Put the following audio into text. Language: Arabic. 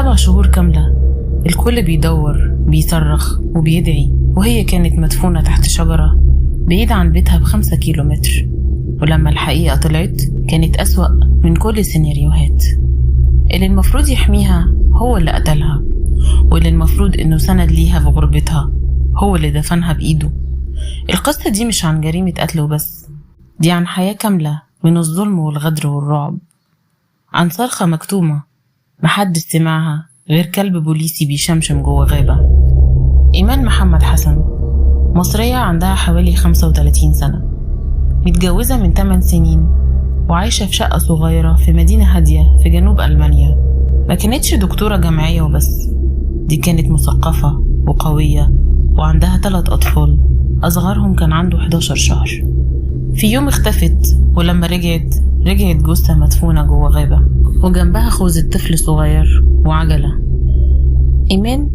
7 شهور كاملة الكل بيدور بيصرخ وبيدعي، وهي كانت مدفونة تحت شجرة بعيد عن بيتها ب5 كيلومتر. ولما الحقيقة طلعت كانت أسوأ من كل السيناريوهات. اللي المفروض يحميها هو اللي قتلها، واللي المفروض إنه سند ليها في غربتها هو اللي دفنها بإيده. القصة دي مش عن جريمة قتل وبس، دي عن حياة كاملة من الظلم والغدر والرعب، عن صرخة مكتومة محدش سمعها غير كلب بوليسي بيشمشم جوه غابة. إيمان محمد حسن مصرية عندها حوالي 35 سنة، متجوزة من 8 سنين وعايشة في شقة صغيرة في مدينة هادية في جنوب ألمانيا. ما كانتش دكتورة جامعية وبس، دي كانت مثقفة وقوية وعندها 3 أطفال، أصغرهم كان عنده 11 شهر. في يوم اختفت، ولما رجعت جثة مدفونة جوه غابة وجنبها خوذة طفل صغير وعجلة. إيمان